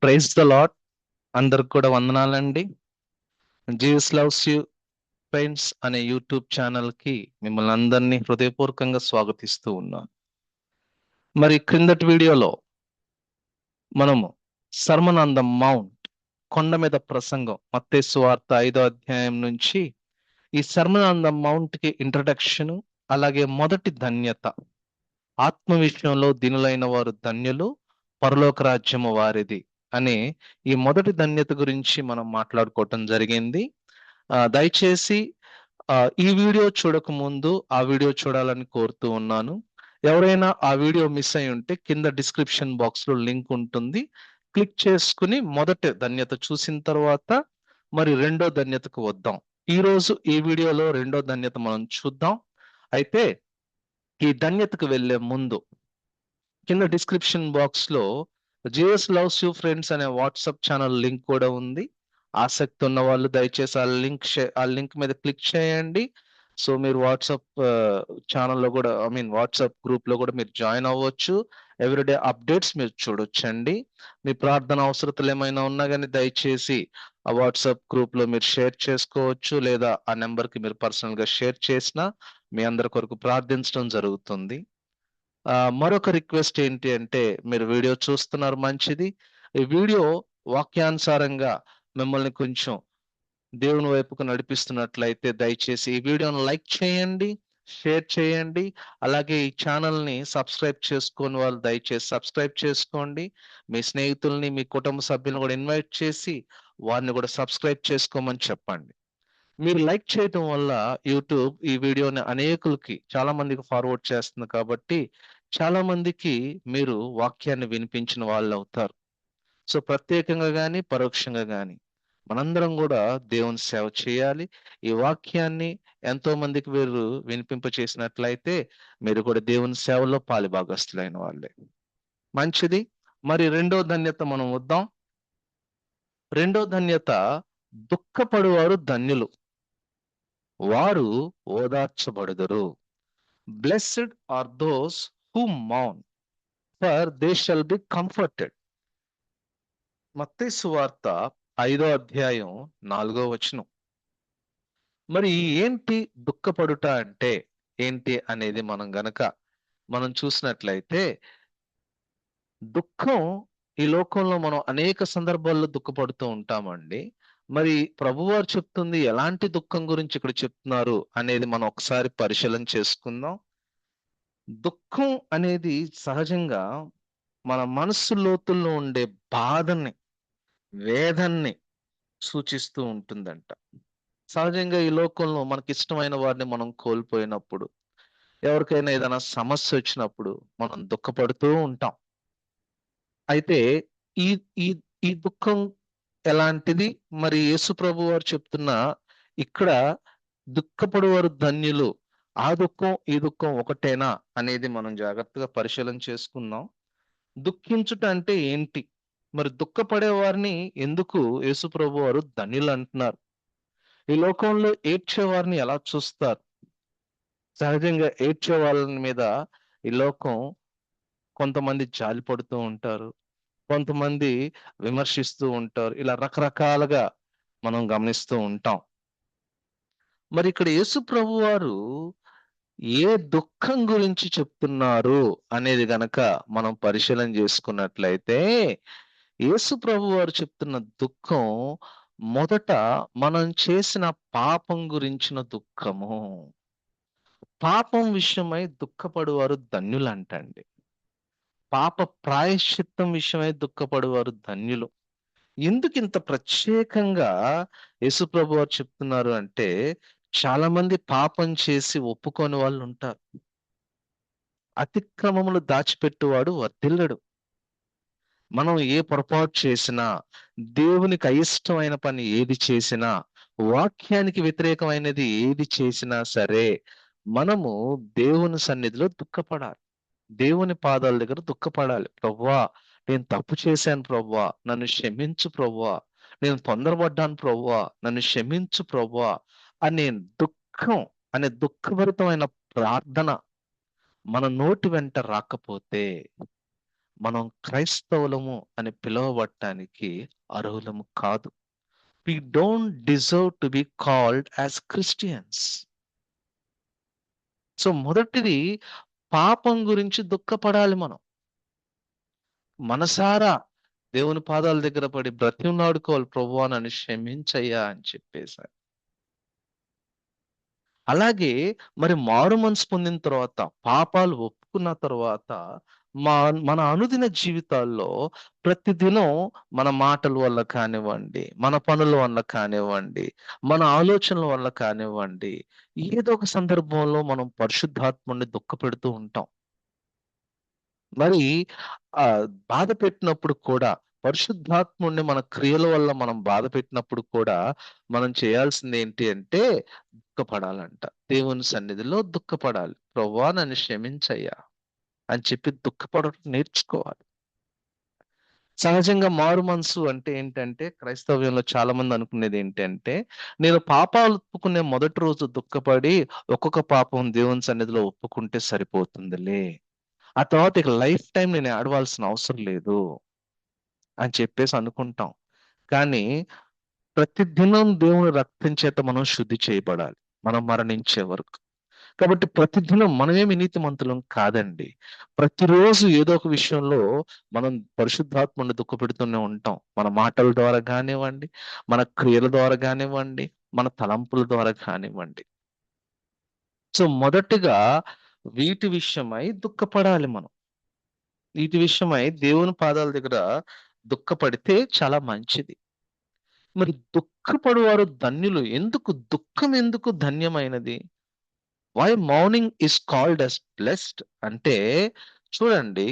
Praise the lord. అందరికి కూడా వందనాలండి. జీసస్ లవ్స్ యూ ఫ్రెండ్స్ అనే యూట్యూబ్ ఛానల్ కి మిమ్మల్ని అందరినీ హృదయపూర్వకంగా స్వాగతిస్తూ ఉన్నాను. మరి క్రిందటి వీడియోలో మనము సర్మన్ ఆన్ ద మౌంట్, కొండ మీద ప్రసంగం, మత్తయి సువార్త 5వ అధ్యాయం నుంచి ఈ సర్మన్ ఆన్ ద మౌంట్ కి ఇంట్రడక్షన్, అలాగే మొదటి ధన్యత, ఆత్మ విషయంలో దీనులైన వారు ధన్యులు, పరలోక రాజ్యము వారిది అనే ఈ మొదటి ధన్యత గురించి మనం మాట్లాడుకోవటం జరిగింది. దయచేసి ఈ వీడియో చూడక ముందు ఆ వీడియో చూడాలని కోరుతూ ఉన్నాను. ఎవరైనా ఆ వీడియో మిస్ అయి ఉంటే కింద డిస్క్రిప్షన్ బాక్స్ లో లింక్ ఉంటుంది. క్లిక్ చేసుకుని మొదటి ధన్యత చూసిన తర్వాత మరి రెండో ధన్యతకు వద్దాం. ఈ రోజు ఈ వీడియోలో రెండో ధన్యత మనం చూద్దాం. అయితే ఈ ధన్యతకు వెళ్లే ముందు కింద డిస్క్రిప్షన్ బాక్స్ లో జీఎస్ లవ్స్ యూ ఫ్రెండ్స్ అనే వాట్సాప్ ఛానల్ లింక్ కూడా ఉంది. ఆసక్తి ఉన్న వాళ్ళు దయచేసి ఆ లింక్ మీద క్లిక్ చేయండి. సో మీరు వాట్సాప్ ఛానల్లో కూడా, వాట్సాప్ గ్రూప్ లో కూడా మీరు జాయిన్ అవ్వచ్చు. ఎవ్రీడే అప్డేట్స్ మీరు చూడొచ్చండి. మీ ప్రార్థన అవసరతలు ఏమైనా ఉన్నా కానీ దయచేసి ఆ వాట్సాప్ గ్రూప్ లో మీరు షేర్ చేసుకోవచ్చు, లేదా ఆ నెంబర్ కి మీరు పర్సనల్ గా షేర్ చేసినా మీ అందరి కొరకు ప్రార్థించడం జరుగుతుంది. మరొక రిక్వెస్ట్ ఏంటి అంటే, మీరు వీడియో చూస్తున్నారు, మంచిది. ఈ వీడియో వాక్యానుసారంగా మిమ్మల్ని కొంచెం దేవుని వైపుకు నడిపిస్తున్నట్లయితే దయచేసి ఈ వీడియోను లైక్ చేయండి, షేర్ చేయండి. అలాగే ఈ ఛానల్ ని సబ్స్క్రైబ్ చేసుకోని వాళ్ళు దయచేసి సబ్స్క్రైబ్ చేసుకోండి. మీ స్నేహితుల్ని, మీ కుటుంబ సభ్యులను కూడా ఇన్వైట్ చేసి వారిని కూడా సబ్స్క్రైబ్ చేసుకోమని చెప్పండి. మీరు లైక్ చేయటం వల్ల యూట్యూబ్ ఈ వీడియోని అనేకులకి, చాలా మందికి ఫార్వర్డ్ చేస్తుంది కాబట్టి చాలా మందికి మీరు వాక్యాన్ని వినిపించిన వాళ్ళు అవుతారు. సో ప్రత్యేకంగా కానీ పరోక్షంగా కానీ మనందరం కూడా దేవుని సేవ చేయాలి. ఈ వాక్యాన్ని ఎంతో మందికి మీరు వినిపింప చేసినట్లయితే మీరు కూడా దేవుని సేవలో పాలిభాగస్తులైన వాళ్ళే. మంచిది. మరి రెండో ధన్యత మనం వద్దాం. రెండో ధన్యత, దుఃఖపడువారు ధన్యులు, వారు ఓదార్చబడుదురు. బ్లెస్డ్ ఆర్ దోస్ హూ మౌన్, for they shall be comforted. మత్తయి సువార్త 5వ అధ్యాయం 4వ వచనం. మరి ఏంటి దుఃఖపడుట అంటే ఏంటి అనేది మనం చూసినట్లయితే, దుఃఖం ఈ లోకంలో మనం అనేక సందర్భాల్లో దుఃఖపడుతూ ఉంటామండి. మరి ప్రభువారు చెప్తుంది ఎలాంటి దుఃఖం గురించి ఇక్కడ చెప్తున్నారు అనేది మనం ఒకసారి పరిశీలన చేసుకుందాం. దుఃఖం అనేది సహజంగా మన మనస్సు లోతుల్లో ఉండే బాధని, వేదన్ని సూచిస్తూ ఉంటుందంట. సహజంగా ఈ లోకంలో మనకి ఇష్టమైన వారిని మనం కోల్పోయినప్పుడు, ఎవరికైనా ఏదైనా సమస్య వచ్చినప్పుడు మనం దుఃఖపడుతూ ఉంటాం. అయితే ఈ ఈ ఈ దుఃఖం ఎలాంటిది? మరి యేసు ప్రభు వారు చెప్తున్న ఇక్కడ దుఃఖపడువారు ధన్యులు, ఆ దుఃఖం ఈ దుఃఖం ఒకటేనా అనేది మనం జాగ్రత్తగా పరిశీలన చేసుకుందాం. దుఃఖించుట అంటే ఏంటి? మరి దుఃఖపడే వారిని ఎందుకు యేసు ప్రభు వారు ధన్యులు అంటున్నారు? ఈ లోకంలో ఏడ్చే వారిని ఎలా చూస్తారు? సహజంగా ఏడ్చే వాళ్ళ మీద ఈ లోకం కొంతమంది జాలి పడుతూ ఉంటారు, కొంతమంది విమర్శిస్తూ ఉంటారు. ఇలా రకరకాలుగా మనం గమనిస్తూ ఉంటాం. మరి ఇక్కడ యేసు ప్రభు వారు ఏ దుఃఖం గురించి చెప్తున్నారు అనేది గనక మనం పరిశీలన చేసుకున్నట్లయితే, యేసు ప్రభు వారు చెప్తున్న దుఃఖం మొదట మనం చేసిన పాపం గురించిన దుఃఖము. పాపం విషయమై దుఃఖపడువారు ధన్యులంటండి. పాప ప్రాయశ్చిత్తం విషయమై దుఃఖపడువారు ధన్యులు. ఎందుకు ఇంత ప్రత్యేకంగా యేసుప్రభు వారు చెప్తున్నారు అంటే, చాలా మంది పాపం చేసి ఒప్పుకోని వాళ్ళు ఉంటారు. అతిక్రమములు దాచిపెట్టువాడు వర్ధిల్లడు. మనం ఏ పొరపాటు చేసినా, దేవునికి అయిష్టమైన పని ఏది చేసినా, వాక్యానికి వ్యతిరేకమైనది ఏది చేసినా సరే, మనము దేవుని సన్నిధిలో దుఃఖపడాలి. దేవుని పాదాల దగ్గర దుఃఖపడాలి. ప్రభువా, నేను తప్పు చేశాను ప్రభువా, నన్ను క్షమించు ప్రభువా, నేను తొందరపడ్డాను ప్రభువా, నన్ను క్షమించు ప్రభువా అనే దుఃఖం, అనే దుఃఖభరితమైన ప్రార్థన మన నోటి వెంట రాకపోతే, మనం క్రైస్తవులము అని పిలువబడటానికి అర్హులము కాదు. We don't deserve to be called as Christians. So మొదటిది పాపం గురించి దుఃఖపడాలి మనం. మనసారా దేవుని పాదాల దగ్గర పడి బ్రతిమలాడుకోవాలి, ప్రభువా నన్ను క్షమించయ్యా అని చెప్పేసి. అలాగే మరి మారు మనసు పొందిన తర్వాత, పాపాలు ఒప్పుకున్న తర్వాత మన అనుదిన జీవితాల్లో ప్రతిదినం మన మాటల వల్ల కానివ్వండి, మన పనుల వల్ల కానివ్వండి, మన ఆలోచనల వల్ల కానివ్వండి, ఏదో ఒక సందర్భంలో మనం పరిశుద్ధాత్ముడిని దుఃఖపెడుతూ ఉంటాం. మరి బాధ పెట్టినప్పుడు కూడా, పరిశుద్ధాత్ముడిని మన క్రియల వల్ల మనం బాధ పెట్టినప్పుడు కూడా మనం చేయాల్సింది ఏంటి అంటే దుఃఖపడాలంట. దేవుని సన్నిధిలో దుఃఖపడాలి. ప్రభువా నన్ను క్షమించయ్యా అని చెప్పి దుఃఖపడటం నేర్చుకోవాలి. సహజంగా మారు మనసు అంటే ఏంటంటే, క్రైస్తవ్యంలో చాలా మంది అనుకునేది ఏంటంటే, నేను పాపాలు ఒప్పుకునే మొదటి రోజు దుఃఖపడి ఒక్కొక్క పాపం దేవుని సన్నిధిలో ఒప్పుకుంటే సరిపోతుందిలే, ఆ తర్వాత ఇక లైఫ్ టైం నేను ఏడవాల్సిన అవసరం లేదు అని చెప్పేసి అనుకుంటాం. కానీ ప్రతిదినం దేవుని రక్తం చేత మనం శుద్ధి చేయబడాలి, మనం మరణించే వరకు. కాబట్టి ప్రతిదినం మనమేమి నీతిమంతులం కాదండి. ప్రతిరోజు ఏదో ఒక విషయంలో మనం పరిశుద్ధాత్మని దుఃఖపెడుతూనే ఉంటాం. మన మాటల ద్వారా కానివ్వండి, మన క్రియల ద్వారా కానివ్వండి, మన తలంపుల ద్వారా కానివ్వండి. సో మొదటిగా వీటి విషయమై దుఃఖపడాలి మనం. వీటి విషయమై దేవుని పాదాల దగ్గర దుఃఖపడితే చాలా మంచిది. మరి దుఃఖపడువారు ధన్యులు. దుఃఖం ఎందుకు ధన్యమైనది? Why mourning is called as blessed అంటే, చూడండి,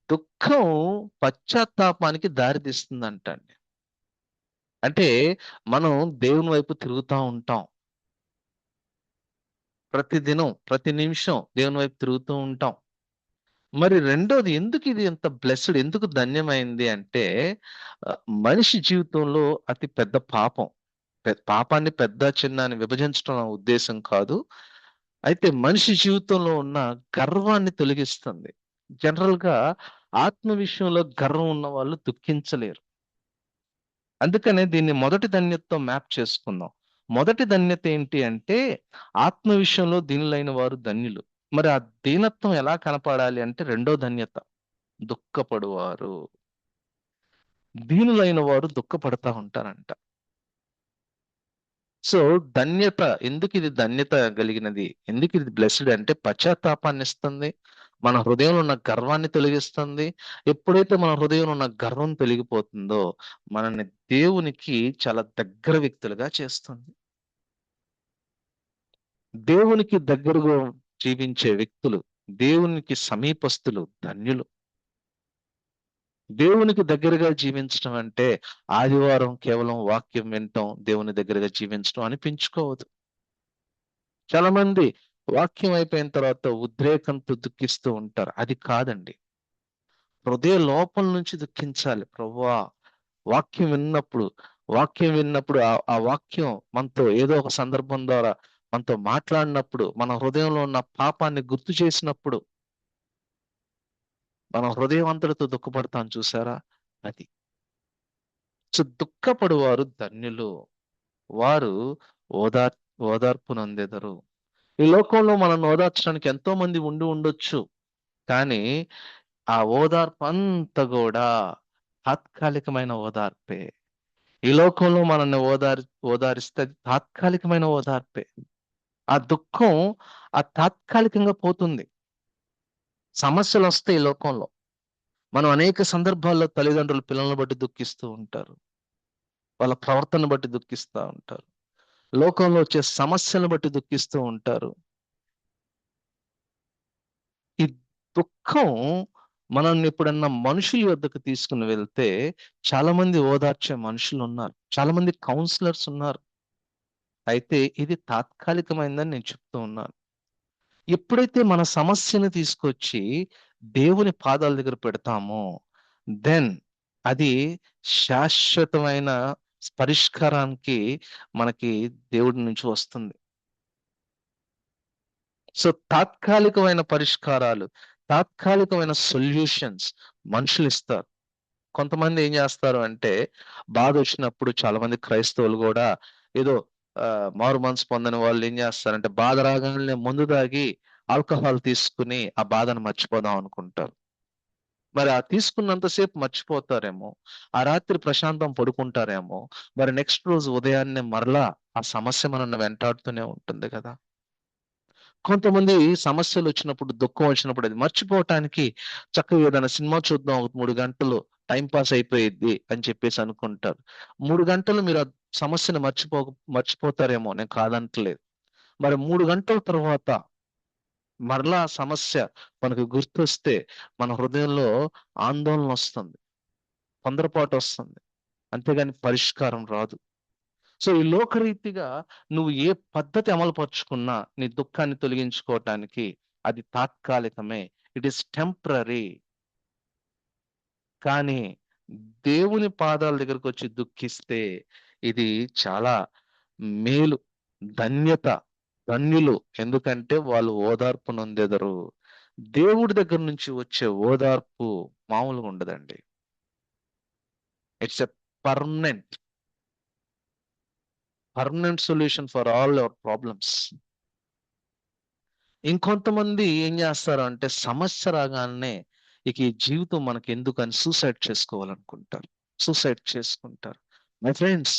దుఃఖం పశ్చాత్తాపానికి దారి తీస్తుందంటండి. అంటే మనం దేవుని వైపు తిరుగుతూ ఉంటాం. ప్రతిదినం, ప్రతి నిమిషం దేవుని వైపు తిరుగుతూ ఉంటాం. మరి రెండోది, ఎందుకు ఇది ఎంత బ్లెస్డ్, ఎందుకు ధన్యమైంది అంటే, ఆ, మనిషి జీవితంలో అతి పెద్ద పాపం, పాపాన్ని పెద్ద చిన్న అని విభజించడం నా ఉద్దేశం కాదు. అయితే మనిషి జీవితంలో ఉన్న గర్వాన్ని తొలగిస్తుంది. జనరల్ గా ఆత్మ విషయంలో గర్వం ఉన్న వాళ్ళు దుఃఖించలేరు. అందుకనే దీన్ని మొదటి ధన్యతతో మ్యాప్ చేసుకుందాం. మొదటి ధన్యత ఏంటి అంటే, ఆత్మ విషయంలో దీనులైన వారు ధన్యులు. మరి ఆ దీనత్వం ఎలా కనపడాలి అంటే, రెండో ధన్యత, దుఃఖపడువారు. దీనులైన వారు దుఃఖపడతా ఉంటారంట. సో ధన్యత, ఎందుకు ఇది ధన్యత కలిగినది, ఎందుకు ఇది బ్లెస్డ్ అంటే, పశ్చాత్తాపాన్ని ఇస్తుంది, మన హృదయంలో ఉన్న గర్వాన్ని తొలగిస్తుంది. ఎప్పుడైతే మన హృదయంలో ఉన్న గర్వం తొలగిపోతుందో, మనల్ని దేవునికి చాలా దగ్గర వ్యక్తులుగా చేస్తుంది. దేవునికి దగ్గరగా జీవించే వ్యక్తులు, దేవునికి సమీపస్తులు ధన్యులు. దేవునికి దగ్గరగా జీవించడం అంటే ఆదివారం కేవలం వాక్యం వినటం, దేవుని దగ్గరగా జీవించడం అనిపించుకోవద్దు. చాలా మంది వాక్యం అయిపోయిన తర్వాత ఉద్రేకంతో దుఃఖిస్తూ ఉంటారు. అది కాదండి. హృదయ లోపల నుంచి దుఃఖించాలి. ప్రభువా, వాక్యం విన్నప్పుడు వాక్యం విన్నప్పుడు ఆ వాక్యం మనతో ఏదో ఒక సందర్భం ద్వారా మనతో మాట్లాడినప్పుడు, మన హృదయంలో ఉన్న పాపాన్ని గుర్తు చేసినప్పుడు మన హృదయం అంతటితో దుఃఖపడతాం చూసారా, అది. సో దుఃఖపడువారు ధన్యులు, వారు ఓదార్ ఓదార్పు నొందెదరు. ఈ లోకంలో మనల్ని ఓదార్చడానికి ఎంతో మంది ఉండి ఉండొచ్చు, కానీ ఆ ఓదార్పు అంతా కూడా తాత్కాలికమైన ఓదార్పే. ఈ లోకంలో మనల్ని ఓదారిస్తే అది తాత్కాలికమైన ఓదార్పే. ఆ దుఃఖం తాత్కాలికంగా పోతుంది. సమస్యలు వస్తాయి ఈ లోకంలో. మనం అనేక సందర్భాల్లో తల్లిదండ్రులు పిల్లలను బట్టి దుఃఖిస్తూ ఉంటారు, వాళ్ళ ప్రవర్తన బట్టి దుఃఖిస్తూ ఉంటారు, లోకంలో వచ్చే సమస్యలను బట్టి దుఃఖిస్తూ ఉంటారు. ఈ దుఃఖం మనల్ని ఎప్పుడన్నా మనుషుల వద్దకు తీసుకుని వెళ్తే, చాలా మంది ఓదార్చే మనుషులు ఉన్నారు, చాలా మంది కౌన్సిలర్స్ ఉన్నారు. అయితే ఇది తాత్కాలికమైందని నేను చెప్తూ ఉన్నాను. ఎప్పుడైతే మన సమస్యను తీసుకొచ్చి దేవుని పాదాల దగ్గర పెడతామో, దెన్ అది శాశ్వతమైన పరిష్కారానికి మనకి దేవుడి నుంచి వస్తుంది. సో తాత్కాలికమైన పరిష్కారాలు, తాత్కాలికమైన సొల్యూషన్స్ మనుషులు ఇస్తారు. కొంతమంది ఏం చేస్తారు అంటే, బాధ వచ్చినప్పుడు చాలా మంది క్రైస్తవులు కూడా ఏదో మారు మనసు పొందని వాళ్ళు ఏం చేస్తారంటే, బాధ రాగానే మందు తాగి ఆల్కహాల్ తీసుకుని ఆ బాధను మర్చిపోదాం అనుకుంటారు. మరి ఆ తీసుకున్నంతసేపు మర్చిపోతారేమో, ఆ రాత్రి ప్రశాంతం పడుకుంటారేమో, మరి నెక్స్ట్ రోజు ఉదయాన్నే మరలా ఆ సమస్య మనల్ని వెంటాడుతూనే ఉంటుంది కదా. కొంతమంది సమస్యలు వచ్చినప్పుడు, దుఃఖం వచ్చినప్పుడు అది మర్చిపోవటానికి చక్కగా ఏదైనా సినిమా చూద్దాం, ఒక 3 గంటలు టైం పాస్ అయిపోయిద్ది అని చెప్పేసి అనుకుంటారు. 3 గంటలు మీరు ఆ సమస్యను మర్చిపోతారేమో, నేను కాదంటలేదు. మరి 3 గంటల తర్వాత మరలా ఆ సమస్య మనకు గుర్తొస్తే మన హృదయంలో ఆందోళన వస్తుంది, తొందరపాటు వస్తుంది, అంతేగాని పరిష్కారం రాదు. సో ఈ లోకరీతిగా నువ్వు ఏ పద్ధతి అమలుపరుచుకున్నా నీ దుఃఖాన్ని తొలగించుకోవటానికి అది తాత్కాలికమే, ఇట్ ఈస్ టెంపరరీ. కానీ దేవుని పాదాల దగ్గరకు వచ్చి దుఃఖిస్తే ఇది చాలా మేలు, ధన్యత, ధన్యులు. ఎందుకంటే వాళ్ళు ఓదార్పు నొందెదరు. దేవుడి దగ్గర నుంచి వచ్చే ఓదార్పు మామూలుగా ఉండదండి. It's a permanent permanent solution for all our problems. ఇంకొంతమంది ఏం చేస్తారు అంటే, సమస్య రాగానే ఇక ఈ జీవితం మనకి ఎందుకని సూసైడ్ చేసుకోవాలనుకుంటారు, సూసైడ్ చేసుకుంటారు. మై ఫ్రెండ్స్,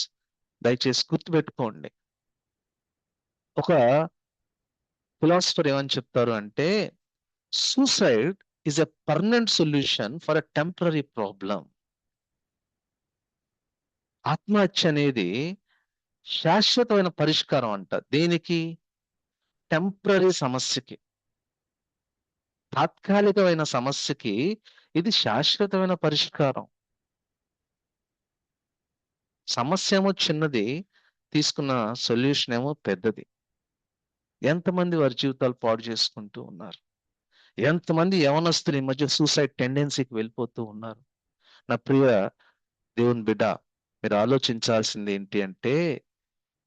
దయచేసి గుర్తుపెట్టుకోండి, ఒక ఫిలాసఫర్ ఏమని చెప్తారు అంటే, suicide is a permanent solution for a temporary problem. ఆత్మహత్య అనేది శాశ్వతమైన పరిష్కారం అంట. దేనికి? టెంపరరీ సమస్యకి, తాత్కాలికమైన సమస్యకి ఇది శాశ్వతమైన పరిష్కారం. సమస్య ఏమో చిన్నది, తీసుకున్న సొల్యూషన్ ఏమో పెద్దది. ఎంతమంది వారి జీవితాలు పాడు చేసుకుంటూ ఉన్నారు, ఎంతమంది యవనస్తులు ఈ మధ్య సూసైడ్ టెండెన్సీకి వెళ్ళిపోతూ ఉన్నారు. నా ప్రియ దేవుని బిడ్డ, మీరు ఆలోచించాల్సింది ఏంటి అంటే,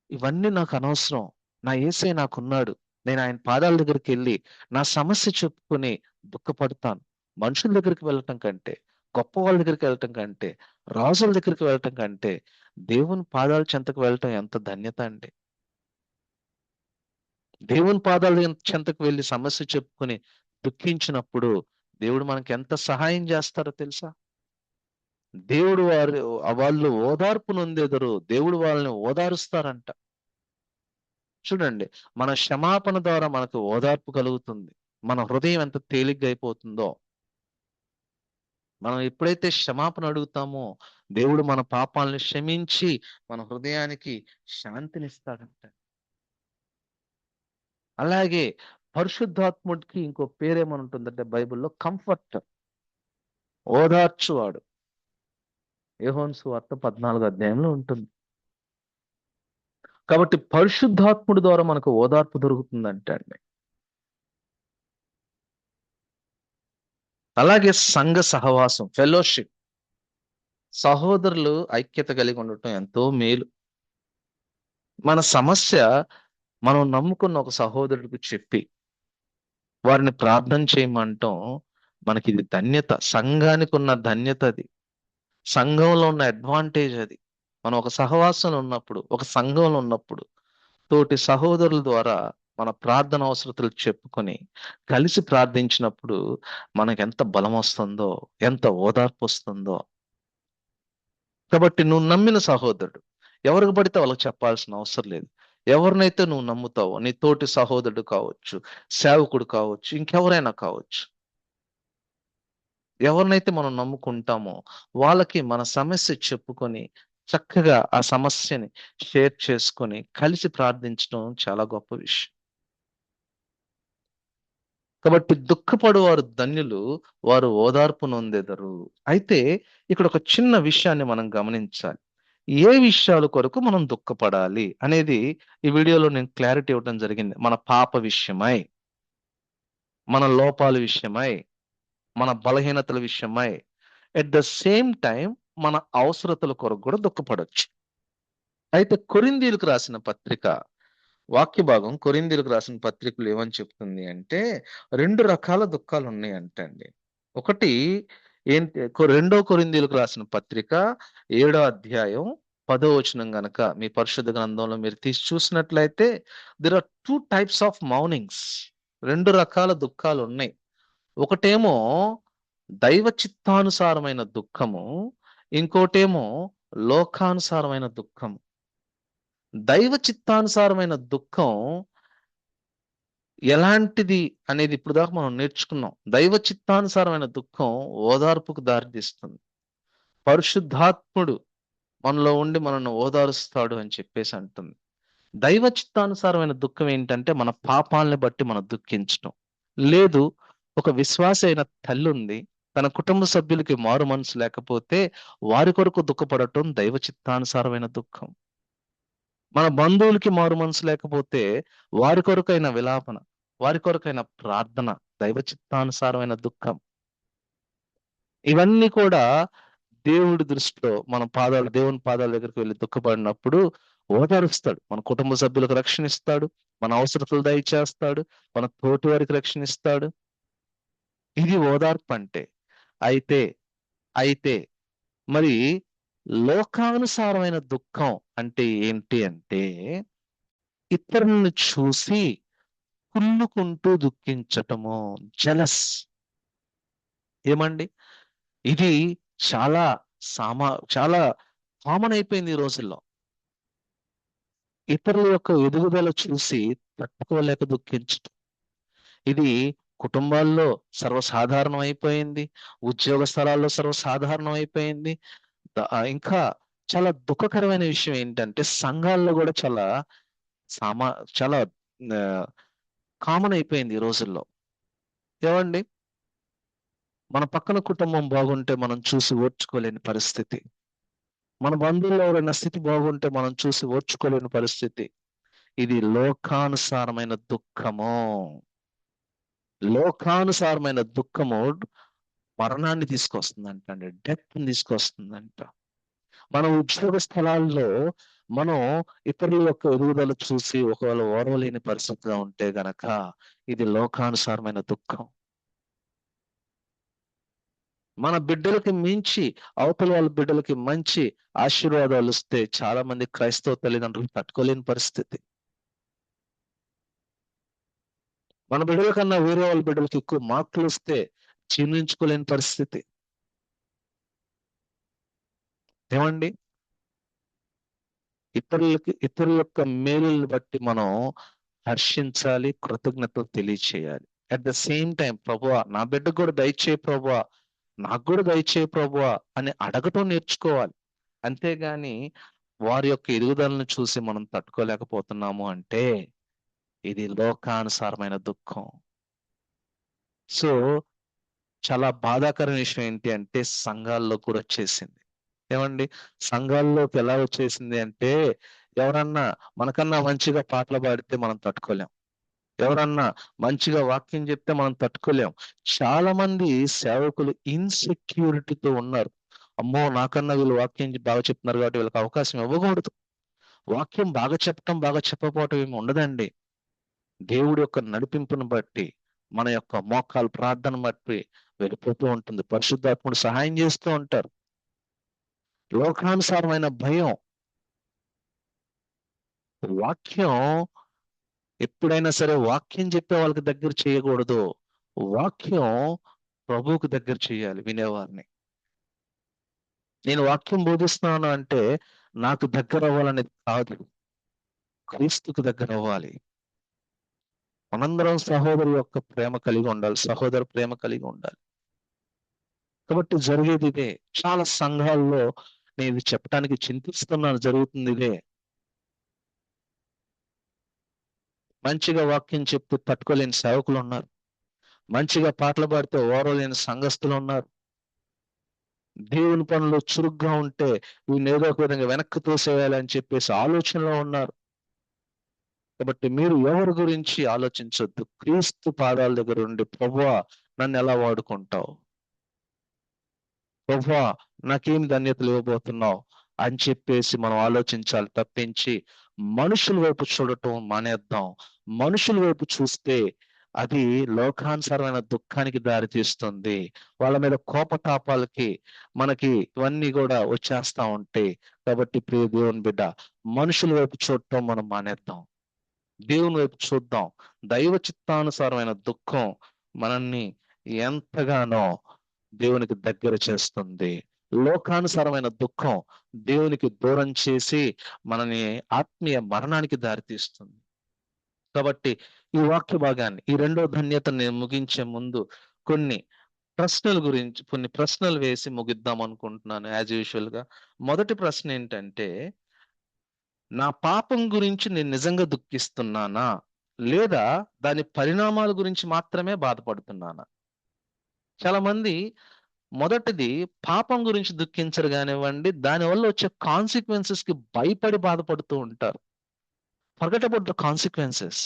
ఇవన్నీ నాకు అనవసరం, నా యేసయ్య నాకున్నాడు, నేను ఆయన పాదాల దగ్గరికి వెళ్ళి నా సమస్య చెప్పుకొని దుఃఖపడతాను. మనుషుల దగ్గరికి వెళ్ళటం కంటే, గొప్ప వాళ్ళ దగ్గరికి వెళ్ళటం కంటే, రాజుల దగ్గరికి వెళ్ళటం కంటే దేవుని పాదాల చెంతకు వెళ్ళటం ఎంత ధన్యత అండి. దేవుని పాదాల చెంతకు వెళ్ళి సమస్య చెప్పుకొని దుఃఖించినప్పుడు దేవుడు మనకి ఎంత సహాయం చేస్తారో తెలుసా. దేవుడు వాళ్ళు ఓదార్పు నొందెదరు, దేవుడు వాళ్ళని ఓదారుస్తారంట. చూడండి, మన క్షమాపణ ద్వారా మనకు ఓదార్పు కలుగుతుంది, మన హృదయం ఎంత తేలిగ్గా అయిపోతుందో. మనం ఎప్పుడైతే క్షమాపణ అడుగుతామో దేవుడు మన పాపాలను క్షమించి మన హృదయానికి శాంతినిస్తాడంట. అలాగే పరిశుద్ధాత్ముడికి ఇంకో పేరేమని ఉంటుందంటే బైబిల్లో, కంఫర్టర్, ఓదార్చువాడు. యోహాను సువార్త 14వ అధ్యాయంలో ఉంటుంది. కాబట్టి పరిశుద్ధాత్ముడి ద్వారా మనకు ఓదార్పు దొరుకుతుందంటే అండి. అలాగే సంఘ సహవాసం, ఫెలోషిప్, సహోదరులు ఐక్యత కలిగి ఉండటం ఎంతో మేలు. మన సమస్య మనం నమ్ముకున్న ఒక సహోదరుడికి చెప్పి వారిని ప్రార్థన చేయమంటాం, మనకి ఇది ధన్యత, సంఘానికి ఉన్న ధన్యత అది, సంఘంలో ఉన్న అడ్వాంటేజ్ అది. మనం ఒక సహవాసంలో ఉన్నప్పుడు, ఒక సంఘంలో ఉన్నప్పుడు తోటి సహోదరుల ద్వారా మన ప్రార్థన అవసరతలు చెప్పుకొని కలిసి ప్రార్థించినప్పుడు మనకు ఎంత బలం వస్తుందో, ఎంత ఓదార్పు వస్తుందో. కాబట్టి నువ్వు నమ్మిన సహోదరుడు ఎవరికి పడితే వాళ్ళకి చెప్పాల్సిన అవసరం లేదు. ఎవరినైతే నువ్వు నమ్ముతావో, నీ తోటి సహోదరుడు కావచ్చు, సేవకుడు కావచ్చు, ఇంకెవరైనా కావచ్చు, ఎవరినైతే మనం నమ్ముకుంటామో వాళ్ళకి మన సమస్య చెప్పుకొని చక్కగా ఆ సమస్యని షేర్ చేసుకొని కలిసి ప్రార్థించడం చాలా గొప్ప విషయం. కాబట్టి దుఃఖపడువారు ధన్యులు, వారు ఓదార్పు నొందెదరు. అయితే ఇక్కడ ఒక చిన్న విషయాన్ని మనం గమనించాలి. ఏ విషయాల కొరకు మనం దుఃఖపడాలి అనేది ఈ వీడియోలో నేను క్లారిటీ ఇవ్వడం జరిగింది. మన పాప విషయమై, మన లోపాల విషయమై, మన బలహీనతల విషయమై, ఎట్ ద సేమ్ టైం మన అవసరతల కొరకు కూడా దుఃఖపడొచ్చు. అయితే కొరింథీయులకు రాసిన పత్రిక వాక్య భాగం కొరింథీయులకు రాసిన పత్రికలు ఏమని చెప్తుంది అంటే 2 రకాల దుఃఖాలు ఉన్నాయి అంటండి. ఒకటి ఏంటి, రెండో కొరింథీయులకు రాసిన పత్రిక 7వ అధ్యాయం 10వ వచనం గనక మీ పరిశుద్ధ గ్రంథంలో మీరు తీసి చూసినట్లయితే దేర్ ఆర్ 2 టైప్స్ ఆఫ్ మౌనింగ్స్. 2 రకాల దుఃఖాలు ఉన్నాయి. ఒకటేమో దైవ చిత్తానుసారమైన దుఃఖము, ఇంకోటేమో లోకానుసారమైన దుఃఖం. దైవ చిత్తానుసారమైన దుఃఖం ఎలాంటిది అనేది ఇప్పుడు దాకా మనం నేర్చుకున్నాం. దైవ చిత్తానుసారమైన దుఃఖం ఓదార్పుకు దారితీస్తుంది. పరిశుద్ధాత్ముడు మనలో ఉండి మనల్ని ఓదారుస్తాడు అని చెప్పేసి అంటుంది. దైవ చిత్తానుసారమైన దుఃఖం ఏంటంటే మన పాపాలని బట్టి మనం దుఃఖించడం. లేదు, ఒక విశ్వాసి అయిన తల్లి ఉంది, తన కుటుంబ సభ్యులకి మారు మనసు లేకపోతే వారి కొరకు దుఃఖపడటం దైవ చిత్తానుసారమైన దుఃఖం. మన బంధువులకి మారు మనసు లేకపోతే వారి కొరకైన విలాపన, వారి కొరకైన ప్రార్థన దైవ చిత్తానుసారమైన దుఃఖం. ఇవన్నీ కూడా దేవుడి దృష్టిలో దేవుని పాదాల దగ్గరికి వెళ్ళి దుఃఖపడినప్పుడు ఓదారుస్తాడు. మన కుటుంబ సభ్యులకు రక్షణ ఇస్తాడు, మన అవసరతలు దయచేస్తాడు, మన తోటి వారికి రక్షణ ఇస్తాడు. ఇది ఓదార్పు అంటే. అయితే అయితే మరి లోకానుసారమైన దుఃఖం అంటే ఏంటి అంటే ఇతరులను చూసి కుళ్ళుకుంటూ దుఃఖించటము, జలస్. ఏమండి, ఇది చాలా చాలా కామన్ అయిపోయింది ఈ రోజుల్లో. ఇతరుల యొక్క ఎదుగుదల చూసి తట్టుకోలేక దుఃఖించటం, ఇది కుటుంబాల్లో సర్వసాధారణం అయిపోయింది, ఉద్యోగ స్థలాల్లో సర్వసాధారణం అయిపోయింది. ఇంకా చాలా దుఃఖకరమైన విషయం ఏంటంటే సంఘాల్లో కూడా చాలా చాలా కామన్ అయిపోయింది ఈ రోజుల్లో. ఏమండి, మన పక్కన కుటుంబం బాగుంటే మనం చూసి ఓర్చుకోలేని పరిస్థితి, మన బంధువుల్లో ఎవరైనా స్థితి బాగుంటే మనం చూసి ఓర్చుకోలేని పరిస్థితి. ఇది లోకానుసారమైన దుఃఖము. లోకానుసారమైన దుఃఖము మరణాన్ని తీసుకొస్తుందంట అండి, డెత్ తీసుకొస్తుందంట. మన ఉద్యోగ స్థలాల్లో మనం ఇతరుల యొక్క ఎదుగుదల చూసి ఒకవేళ ఓర్వలేని పరిస్థితిగా ఉంటే గనక ఇది లోకానుసారమైన దుఃఖం. మన బిడ్డలకి మించి అవతల వాళ్ళ బిడ్డలకి మంచి ఆశీర్వాదాలు వస్తే చాలా మంది క్రైస్తవ తల్లిదండ్రులు తట్టుకోలేని పరిస్థితి. మన బిడ్డల కన్నా వేరే వాళ్ళ బిడ్డలకి ఎక్కువ మార్కులు వస్తే జీర్ణించుకోలేని పరిస్థితి. ఏమండి, ఇతరుల యొక్క మేలుని బట్టి మనం హర్షించాలి, కృతజ్ఞతలు తెలియచేయాలి. అట్ ద సేమ్ టైం ప్రభువా నా బిడ్డకు కూడా దయచేయి ప్రభువా, నాకు కూడా దయచేయి ప్రభువా అని అడగటం నేర్చుకోవాలి. అంతేగాని వారి యొక్క ఎదుగుదలను చూసి మనం తట్టుకోలేకపోతున్నాము అంటే ఇది లోకానుసారమైన దుఃఖం. సో చాలా బాధాకరమైన విషయం ఏంటి అంటే సంఘాల్లో కూడా వచ్చేసింది. ఏమండి, సంఘాల్లోకి ఎలా వచ్చేసింది అంటే ఎవరన్నా మనకన్నా మంచిగా పాటలు పాడితే మనం తట్టుకోలేం, ఎవరన్నా మంచిగా వాక్యం చెప్తే మనం తట్టుకోలేం. చాలా మంది సేవకులు ఇన్సెక్యూరిటీతో ఉన్నారు. అమ్మో, నాకన్నా వీళ్ళు వాక్యం బాగా చెప్తున్నారు కాబట్టి వీళ్ళకి అవకాశం ఇవ్వకూడదు. వాక్యం బాగా చెప్పటం బాగా చెప్పకపోవటం ఏమి ఉండదండి. దేవుడి యొక్క నడిపింపును బట్టి మన యొక్క మోకాలు ప్రార్థన బట్టి వెళ్ళిపోతూ ఉంటుంది. పరిశుద్ధాత్ముడు సహాయం చేస్తూ ఉంటారు. లోకానుసారమైన భయం, వాక్యం ఎప్పుడైనా సరే వాక్యం చెప్పే వాళ్ళకి దగ్గర చేయకూడదు, వాక్యం ప్రభువుకు దగ్గర చేయాలి వినేవారిని. నేను వాక్యం బోధిస్తున్నాను అంటే నాకు దగ్గర అవ్వాలనేది కాదు, క్రీస్తుకు దగ్గర అవ్వాలి. మనందరం సహోదరు యొక్క ప్రేమ కలిగి ఉండాలి, సహోదరు ప్రేమ కలిగి ఉండాలి. కాబట్టి జరిగేది ఇదే. చాలా సంఘాల్లో నేను ఇది చెప్పడానికి చింతిస్తున్నాను, జరుగుతుంది ఇదే. మంచిగా వాక్యం చెప్తూ తట్టుకోలేని సేవకులు ఉన్నారు, మంచిగా పాటలు పాడితే ఓరలేని సంఘస్థులు ఉన్నారు. దేవుని పనులు చురుగ్గా ఉంటే వీళ్ళు ఏదో ఒక విధంగా వెనక్కి తోసేయాలని చెప్పేసి ఆలోచనలో ఉన్నారు. కాబట్టి మీరు ఎవరి గురించి ఆలోచించొద్దు. క్రీస్తు పాదాల దగ్గర ఉండి ప్రభువా నన్ను ఎలా వాడుకుంటావు, ప్రభువా నాకేం ధన్యతలు ఇవ్వబోతున్నావు అని చెప్పేసి మనం ఆలోచించాలి తప్పించి మనుషుల వైపు చూడటం మానేద్దాం. మనుషుల వైపు చూస్తే అది లోకానుసారమైన దుఃఖానికి దారి తీస్తుంది. వాళ్ళ మీద కోపతాపాలకి మనకి ఇవన్నీ కూడా వచ్చేస్తా ఉంటాయి. కాబట్టి ప్రియ దేవుని బిడ్డ, మనుషుల వైపు చూడటం మనం మానేద్దాం. దేవుని వైపు చూద్దాం. దైవ చిత్తానుసారమైన దుఃఖం మనల్ని ఎంతగానో దేవునికి దగ్గర చేస్తుంది. లోకానుసారమైన దుఃఖం దేవునికి దూరం చేసి మనని ఆత్మీయ మరణానికి దారితీస్తుంది. కాబట్టి ఈ వాక్య భాగాన్ని, ఈ రెండో ధన్యతను నేను ముగించే ముందు కొన్ని ప్రశ్నలు వేసి ముగిద్దాం అనుకుంటున్నాను యాజ్ యూజువల్ గా. మొదటి ప్రశ్న ఏంటంటే, నా పాపం గురించి నేను నిజంగా దుఃఖిస్తున్నానా, లేదా దాని పరిణామాల గురించి మాత్రమే బాధపడుతున్నానా? చాలా మంది మొదటిది పాపం గురించి దుఃఖించరు కానివ్వండి, దానివల్ల వచ్చే కాన్సిక్వెన్సెస్ కి భయపడి బాధపడుతూ ఉంటారు. Forget about the consequences.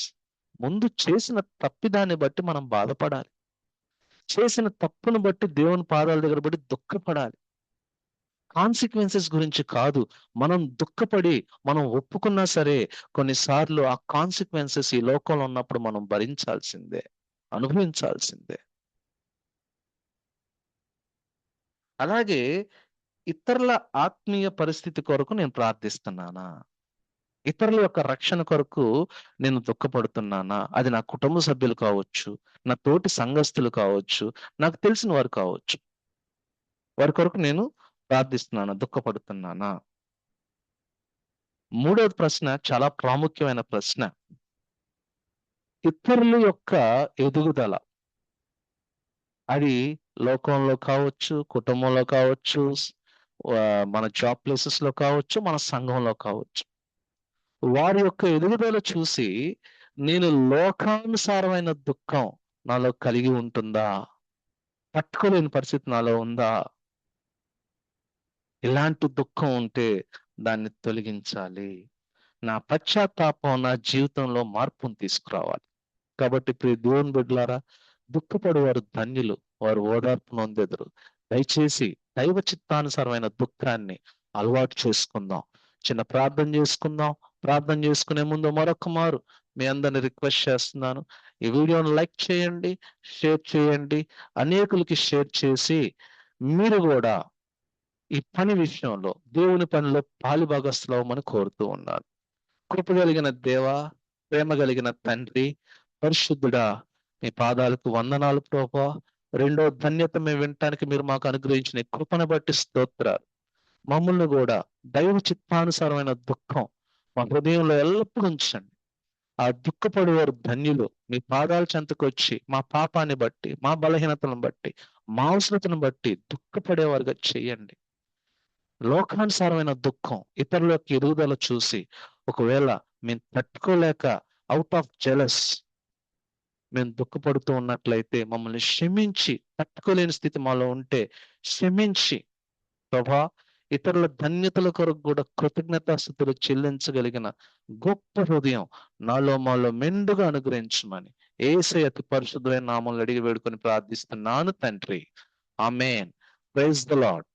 ముందు చేసిన తప్పిదాన్ని బట్టి మనం బాధపడాలి. చేసిన తప్పును బట్టి దేవుని పాదాల దగ్గర బట్టి దుఃఖపడాలి. కాన్సిక్వెన్సెస్ గురించి కాదు. మనం దుఃఖపడి మనం ఒప్పుకున్నా సరే కొన్నిసార్లు ఆ కాన్సిక్వెన్సెస్ ఈ లోకంలో ఉన్నప్పుడు మనం భరించాల్సిందే, అనుభవించాల్సిందే. అలాగే ఇతరుల ఆత్మీయ పరిస్థితి కొరకు నేను ప్రార్థిస్తున్నానా? ఇతరుల యొక్క రక్షణ కొరకు నేను దుఃఖపడుతున్నానా? అది నా కుటుంబ సభ్యులు కావచ్చు, నా తోటి సంఘస్థులు కావచ్చు, నాకు తెలిసిన వారు కావచ్చు. వారి కొరకు నేను ప్రార్థిస్తున్నానా, దుఃఖపడుతున్నానా? మూడవది ప్రశ్న చాలా ప్రాముఖ్యమైన ప్రశ్న. ఇతరుల యొక్క ఎదుగుదల, అది లోకంలో కావచ్చు, కుటుంబంలో కావచ్చు, మన జాబ్ ప్లేసెస్ లో కావచ్చు, మన సంఘంలో కావచ్చు. వారి యొక్క ఎదుగుదల చూసి నేను లోకానుసారమైన దుఃఖం నాలో కలిగి ఉంటుందా? తట్టుకోలేని పరిస్థితి నాలో ఉందా? ఇలాంటి దుఃఖం ఉంటే దాన్ని తొలగించాలి. నా పశ్చాత్తాపం నా జీవితంలో మార్పును తీసుకురావాలి. కాబట్టి ప్రియ దేవుని బిడ్డలారా, దుఃఖపడేవారు ధన్యులు, వారు ఓదార్పు నొందెదరు. దయచేసి దైవ చిత్తానుసారమైన దుఃఖాన్ని అలవాటు చేసుకుందాం. చిన్న ప్రార్థన చేసుకుందాం. ప్రార్థన చేసుకునే ముందు మరొక మారు మీ అందరిని రిక్వెస్ట్ చేస్తున్నాను, ఈ వీడియోను లైక్ చేయండి, షేర్ చేయండి. అనేకులకి షేర్ చేసి మీరు కూడా ఈ పని విషయంలో దేవుని పనిలో పాలుభాగస్తులవమని కోరుతూ ఉన్నాను. కృప కలిగిన దేవా, ప్రేమ కలిగిన తండ్రి, పరిశుద్ధుడా, మీ పాదాలకు వందనాలు ప్రభువా. రెండో ధన్యత మేము వినటానికి మీరు మాకు అనుగ్రహించిన కృపను బట్టి స్తోత్రాలు. మమ్మల్ని కూడా దైవ చిత్తానుసారమైన దుఃఖం మా హృదయంలో ఎల్లప్పుడూ ఉంచండి. ఆ దుఃఖపడేవారు ధన్యులు. మీ పాదాల చెంతకొచ్చి మా పాపాన్ని బట్టి, మా బలహీనతను బట్టి, మా అవసరతను బట్టి దుఃఖపడేవారుగా చేయండి. లోకానుసారమైన దుఃఖం, ఇతరుల యొక్క ఎదుగుదల చూసి ఒకవేళ మేము తట్టుకోలేక అవుట్ ఆఫ్ జెలస్ మేము దుఃఖపడుతూ ఉన్నట్లయితే మమ్మల్ని క్షమించి, తట్టుకోలేని స్థితి మాలో ఉంటే క్షమించి ప్రభా, ఇతరుల ధన్యతల కొరకు కూడా కృతజ్ఞతాస్థుతులు చెల్లించగలిగిన గొప్ప హృదయం నాలో మాలో మెండుగా అనుగ్రహించమని యేసయ్య అతి పరిశుద్ధమైన నామములో అడిగి వేడుకొని ప్రార్థిస్తున్నాను తండ్రి. ఆమేన్. Praise the lord.